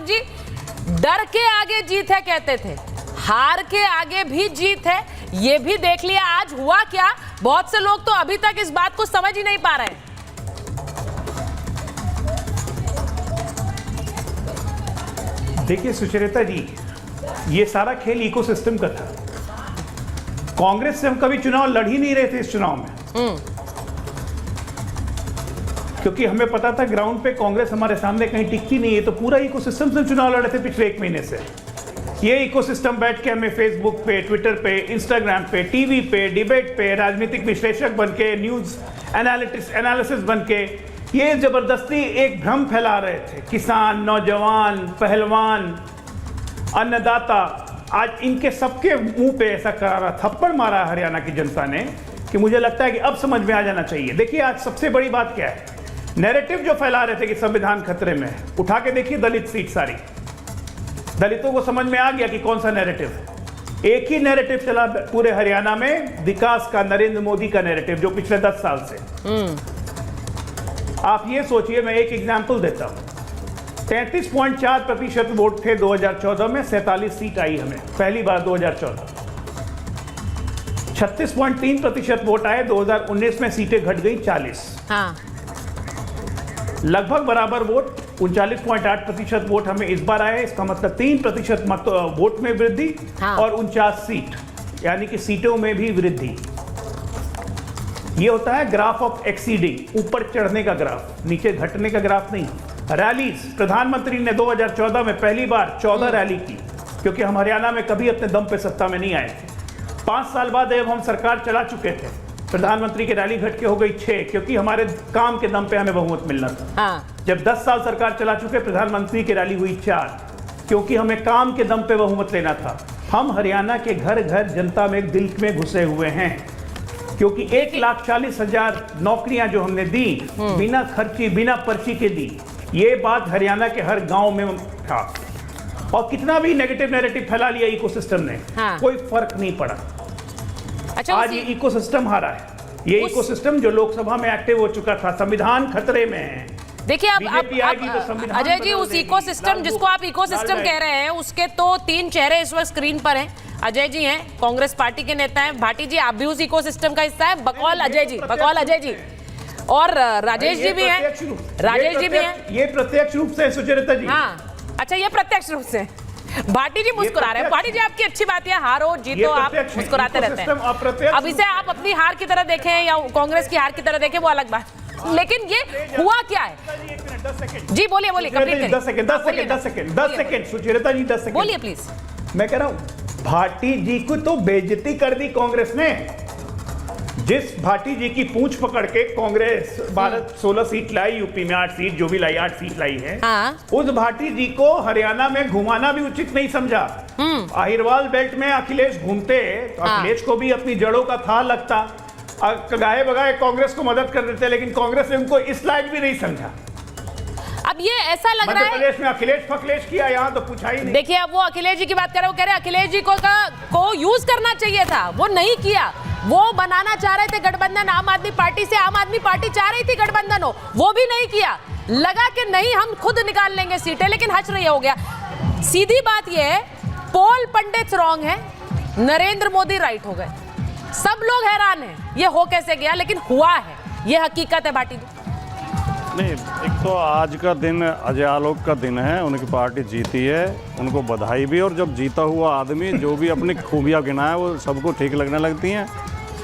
आलोक जी, डर के आगे जीत है कहते थे, हार के आगे भी जीत है, ये भी देख लिया। आज हुआ क्या, बहुत से लोग तो अभी तक इस बात को समझ ही नहीं पा रहे हैं। देखिए सुचरिता जी, ये सारा खेल इकोसिस्टम का था। कांग्रेस से हम कभी चुनाव लड़ ही नहीं रहे थे इस चुनाव में, क्योंकि हमें पता था ग्राउंड पे कांग्रेस हमारे सामने कहीं टिकती नहीं है। तो पूरा इकोसिस्टम से चुनाव लड़े थे पिछले 1 महीने से। ये इकोसिस्टम बैठ के हमें फेसबुक पे, ट्विटर पे, इंस्टाग्राम पे, टीवी पे, डिबेट पे, राजनीतिक विश्लेषक बन के, न्यूज एनालिसिस बन के ये जबरदस्ती एक भ्रम फैला रहे थे। किसान, नौजवान, पहलवान, अन्नदाता, आज इनके सबके मुंह पे ऐसा करारा थप्पड़ मारा हरियाणा की जनता ने कि मुझे लगता है कि अब समझ में आ जाना चाहिए। देखिए आज सबसे बड़ी बात क्या है, नैरेटिव जो फैला रहे थे कि संविधान खतरे में है, उठा के देखिए दलित सीट सारी। दलितों को समझ में आ गया कि कौन सा नैरेटिव। एक ही नैरेटिव चला पूरे हरियाणा में, विकास का, नरेंद्र मोदी का नैरेटिव, जो पिछले 10 साल से। आप ये सोचिए, मैं एक एग्जाम्पल देता हूं। 33.4% वोट थे 2014 में, 47 सीट आई हमें पहली बार 2014। 36.3% वोट आए 2019 में, सीटें घट गई 40। हाँ। लगभग बराबर वोट, 39.8% वोट हमें इस बार आए। इसका मतलब 3% मत वोट में वृद्धि। हाँ। और 49 सीट, यानी कि सीटों में भी वृद्धि। ये होता है ग्राफ ऑफ एक्सीडिंग, ऊपर चढ़ने का ग्राफ, नीचे घटने का ग्राफ नहीं। रैलीज, प्रधानमंत्री ने 2014 में पहली बार 14 रैली की, क्योंकि हम हरियाणा में कभी अपने दम पे सत्ता में नहीं आए थे। 5 साल बाद जब हम सरकार चला चुके थे, प्रधानमंत्री की रैली घट के हो गई 6, क्योंकि हमारे काम के दम पे हमें बहुमत मिलना था। हाँ। जब 10 साल सरकार चला चुके, प्रधानमंत्री की रैली हुई 4, क्योंकि हमें काम के दम पे बहुमत लेना था। हम हरियाणा के घर घर जनता में, दिल में घुसे हुए हैं, क्योंकि 1,40,000 नौकरियां जो हमने दी, बिना खर्ची, बिना पर्ची के दी। ये बात हरियाणा के हर गांव में था। और कितना भी नेगेटिव नैरेटिव फैला लिया इकोसिस्टम ने, हाँ। कोई फर्क नहीं पड़ा। अच्छा, आज ये इकोसिस्टम हारा है। ये इकोसिस्टम जो लोकसभा में एक्टिव हो चुका था, संविधान खतरे में है। देखिए अब अजय जी, उस इकोसिस्टम जिसको आप इकोसिस्टम कह रहे हैं, उसके तो 3 चेहरे इस वक्त स्क्रीन पर हैं। अजय जी हैं, कांग्रेस पार्टी के नेता हैं। भाटी जी, आप भी उस इकोसिस्टम का हिस्सा है। बकौल अजय जी और राजेश जी भी हैं। राजेश जी भी हैं। ये प्रत्यक्ष रूप से सुचरिता जी। हाँ, अच्छा, ये प्रत्यक्ष रूप से। भाटी जी मुस्कुरा रहे हैं। भाटी जी, आपकी अच्छी बात है, हारो जीतो आप मुस्कुराते रहते हैं। अब इसे आप अपनी हार की तरह देखें या कांग्रेस की हार की तरह देखें, वो अलग बात। लेकिन ये हुआ क्या है? जी बोलिए, बोलिए, कंप्लीट करिए। 10 सेकंड सुचरिता जी, 10 सेकंड बोलिए प्लीज। मैं कह रहा हूं, भाटी जी को तो बेइज्जती कर दी कांग्रेस ने। जिस भाटी जी की पूंछ पकड़ के कांग्रेस 16 सीट लाई, यूपी में 8 सीट, जो भी लाई 8 सीट लाई है, हाँ। उस भाटी जी को हरियाणा में घुमाना भी उचित नहीं समझा। अहिरवाल बेल्ट में अखिलेश घूमते, तो अखिलेश को भी अपनी जड़ों का था लगता, गाए बगाए कांग्रेस को मदद कर देते, लेकिन कांग्रेस ने उनको इस लायक भी नहीं समझा। अब ये ऐसा लग रहा है, मध्य प्रदेश में अखिलेश फकलेश किया, यहाँ तो पूछा ही नहीं। देखिए, अब वो अखिलेश जी की बात कर रहे हैं, वो कह रहे हैं अखिलेश जी को यूज करना चाहिए था, वो नहीं किया। वो बनाना चाह रहे थे गठबंधन आम आदमी पार्टी से, आम आदमी पार्टी चाह रही थी गठबंधन हो, वो भी नहीं किया। लगा कि नहीं, हम खुद निकाल लेंगे सीटें, लेकिन हच रही हो गया। सीधी बात ये है, पोल पंडित रॉन्ग है, नरेंद्र मोदी राइट हो गए। सब लोग हैरान हैं, ये हो कैसे गया, लेकिन हुआ है, ये हकीकत है। भाटी नहीं, एक तो आज का दिन अजय आलोक का दिन है, उनकी पार्टी जीती है, उनको बधाई भी। और जब जीता हुआ आदमी जो भी अपनी खूबियाँ गिनाए वो सबको ठीक लगने लगती हैं।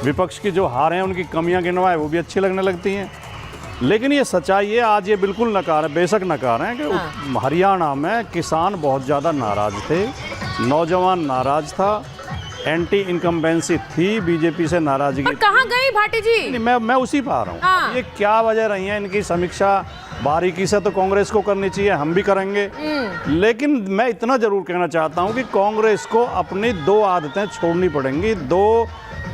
विपक्ष की जो हार हैं, उनकी कमियाँ गिनवाए वो भी अच्छी लगने लगती हैं। लेकिन ये सच्चाई है, आज ये बिल्कुल नकार है, बेशक नकार है कि हरियाणा में किसान बहुत ज़्यादा नाराज़ थे, नौजवान नाराज़ था, एंटी इनकम्बेंसी थी, बीजेपी से नाराजगी। पर कहाँ गई भाटी जी? मैं उसी पर आ रहा हूँ। हाँ। ये क्या वजह रही है इनकी समीक्षा बारीकी से तो कांग्रेस को करनी चाहिए, हम भी करेंगे। लेकिन मैं इतना जरूर कहना चाहता हूँ कि कांग्रेस को अपनी 2 आदतें छोड़नी पड़ेंगी। 2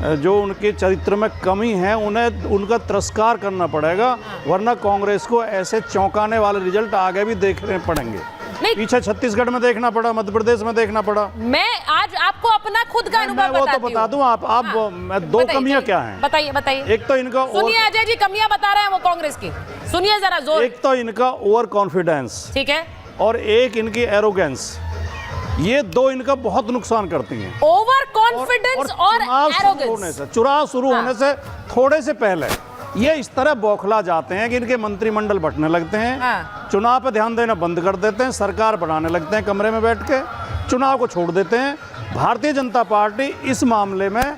जो उनके चरित्र में कमी है, उन्हें उनका तिरस्कार करना पड़ेगा, वरना कांग्रेस को ऐसे चौंकाने वाले रिजल्ट आगे भी देखने पड़ेंगे। पीछे छत्तीसगढ़ में देखना पड़ा, मध्य प्रदेश में देखना पड़ा। मैं आज आपको अपना खुद का अनुभव बताती हूँ। वो तो बता दूं, आप हाँ। 2 कमियां क्या हैं? बताइए। एक तो इनका, सुनिए अजय जी, कमियां बता रहे हैं वो कांग्रेस की, सुनिए जरा जोर। एक तो इनका ओवर कॉन्फिडेंस, ठीक है, और एक इनकी एरोगेंस, ये दो इनका बहुत नुकसान करती हैं। ओवर कॉन्फिडेंस और एरोगेंस। चुनाव शुरू होने से थोड़े से पहले ये इस तरह बौखला जाते हैं कि इनके मंत्रिमंडल बंटने लगते हैं, चुनाव पे ध्यान देना बंद कर देते हैं, सरकार बनाने लगते हैं कमरे में बैठ के, चुनाव को छोड़ देते हैं। भारतीय जनता पार्टी इस मामले में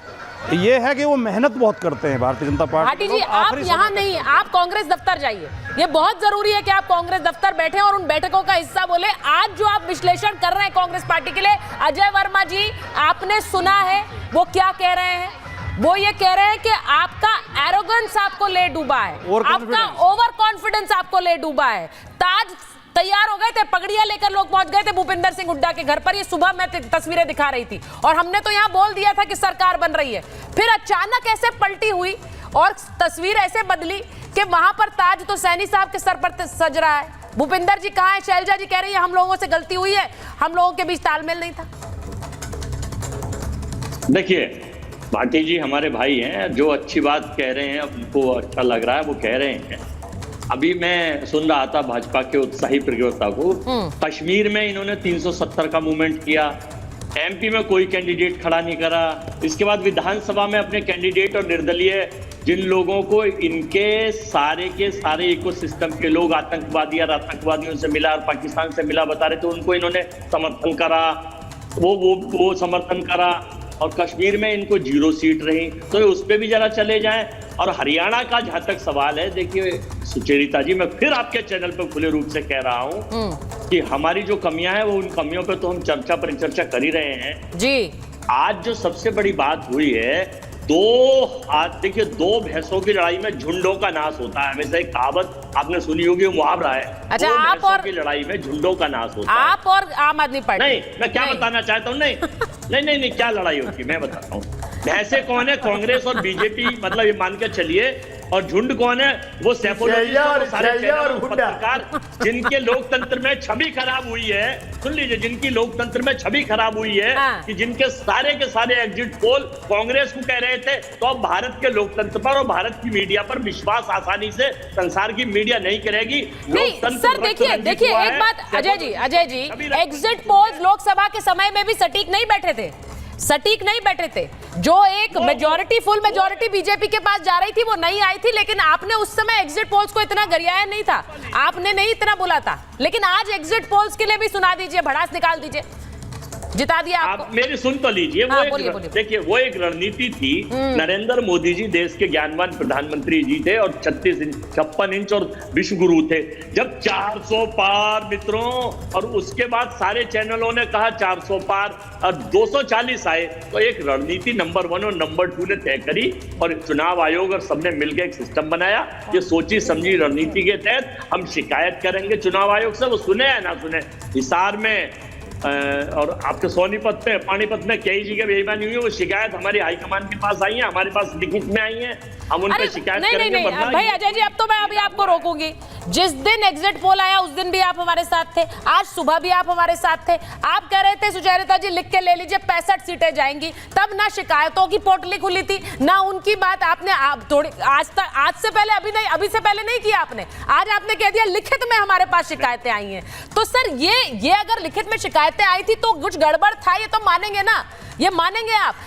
ये है कि वो मेहनत बहुत करते हैं। भारतीय जनता पार्टी भाटी जी, आप यहाँ नहीं, आप कांग्रेस दफ्तर जाइए। ये बहुत जरूरी है कि आप कांग्रेस दफ्तर बैठे और उन बैठकों का हिस्सा बोले। आज जो आप विश्लेषण कर रहे हैं कांग्रेस पार्टी के लिए, अजय वर्मा जी आपने सुना है वो क्या कह रहे हैं? वो ये कह रहे हैं कि आपका एरोगेंस आपको ले डूबा है, आपका ओवर कॉन्फिडेंस आपको ले डूबा है। ताज तैयार हो गए थे, पगड़ियां लेकर लोग पहुंच गए थे भूपिंदर सिंह हुड्डा के घर पर। ये सुबह मैं तस्वीरें दिखा रही थी और हमने तो यहां बोल दिया था कि सरकार बन रही है। फिर अचानक ऐसे पलटी हुई और तस्वीर ऐसे बदली कि वहां पर ताज तो सैनी साहब के सर पर सज रहा है। भूपिंदर जी कहां है? शैलजा जी कह रही है हम लोगों से गलती हुई है, हम लोगों के बीच तालमेल नहीं था। देखिए भाटी जी हमारे भाई हैं, जो अच्छी बात कह रहे हैं, उनको अच्छा लग रहा है वो कह रहे हैं। अभी मैं सुन रहा था भाजपा के उत्साही प्रवक्ता को, कश्मीर में इन्होंने 370 का मूवमेंट किया, एमपी में कोई कैंडिडेट खड़ा नहीं करा, इसके बाद विधानसभा में अपने कैंडिडेट और निर्दलीय जिन लोगों को इनके सारे के सारे इकोसिस्टम के लोग आतंकवादी और आतंकवादियों से मिला और पाकिस्तान से मिला बता रहे थे, उनको इन्होंने समर्थन करा, वो समर्थन करा। और कश्मीर में इनको 0 सीट रही, तो उस पर भी जरा चले जाएं। और हरियाणा का जहां तक सवाल है, देखिए सुचेरिता जी, मैं फिर आपके चैनल पर खुले रूप से कह रहा हूं कि हमारी जो कमियां हैं वो उन कमियों पे तो हम चर्चा परिचर्चा कर ही रहे हैं जी। आज जो सबसे बड़ी बात हुई है, देखिए दो भैंसों की लड़ाई में झुंडों का नाश होता है। हमेशा एक कहावत आपने सुनी होगी, मुहावरा है। अच्छा, दो आप और की लड़ाई में झुंडों का नाश होता है। आप और आम आदमी पार्टी? नहीं, मैं क्या बताना चाहता हूँ, नहीं, क्या लड़ाई होती मैं बताता हूँ। भैंसे कौन है? कांग्रेस और बीजेपी, मतलब ये मान के चलिए। और झुंड कौन है? वो पत्रकार जिनके लोकतंत्र में छवि खराब हुई है। सुन लीजिए, जिनकी लोकतंत्र में छवि खराब हुई है कि जिनके सारे के सारे एग्जिट पोल कांग्रेस को कह रहे थे, तो अब भारत के लोकतंत्र पर और भारत की मीडिया पर विश्वास आसानी से संसार की मीडिया नहीं करेगी। सर देखिए एक बात अजय जी, एग्जिट पोल्स लोकसभा के समय में भी सटीक नहीं बैठे थे। जो एक मेजॉरिटी, फुल मेजॉरिटी बीजेपी के पास जा रही थी, वो नहीं आई थी। लेकिन आपने उस समय एग्जिट पोल्स को इतना गरियाया नहीं था, आपने नहीं इतना बोला था। लेकिन आज एग्जिट पोल्स के लिए भी सुना दीजिए, भड़ास निकाल दीजिए, जिता दिया आपको। आप मेरी सुन तो लीजिए। देखिए वो एक रणनीति थी। नरेंद्र मोदी जी देश के ज्ञानवान प्रधानमंत्री जी थे और 56 इंच और विश्व गुरु थे। जब 400 पार मित्रों, और उसके बाद सारे चैनलों ने कहा 400 पार और 240 आए, तो एक रणनीति नंबर 1 और नंबर 2 ने तय करी और चुनाव आयोग और सबने मिलकर एक सिस्टम बनाया। ये सोची समझी रणनीति के तहत हम शिकायत करेंगे चुनाव आयोग से, वो सुने या ना सुने। हिसार में और आपके सोनीपत में, पानीपत में कई जगह बेईमानी हुई है, वो शिकायत हमारी हाईकमान के पास आई है, हमारे पास लिखित में आई है, हम उन पर शिकायत करेंगे। नहीं भाई अजय जी, अब तो मैं अभी आपको रोकूंगी। जिस दिन एग्जिट पोल आया उस दिन भी आप हमारे साथ थे, आज सुबह भी आप हमारे साथ थे। आप कह रहे थे सुचेरिता जी लिख के ले लीजिए 65 सीटें जाएंगी, तब ना शिकायतों की पोटली खुली थी ना उनकी बात आपने थोड़ी आज से पहले नहीं किया आपने। आज आपने कह दिया लिखित में हमारे पास शिकायतें आई हैं। तो सर ये अगर लिखित में शिकायतें आई थी तो कुछ गड़बड़ था, ये तो मानेंगे ना, ये मानेंगे आप।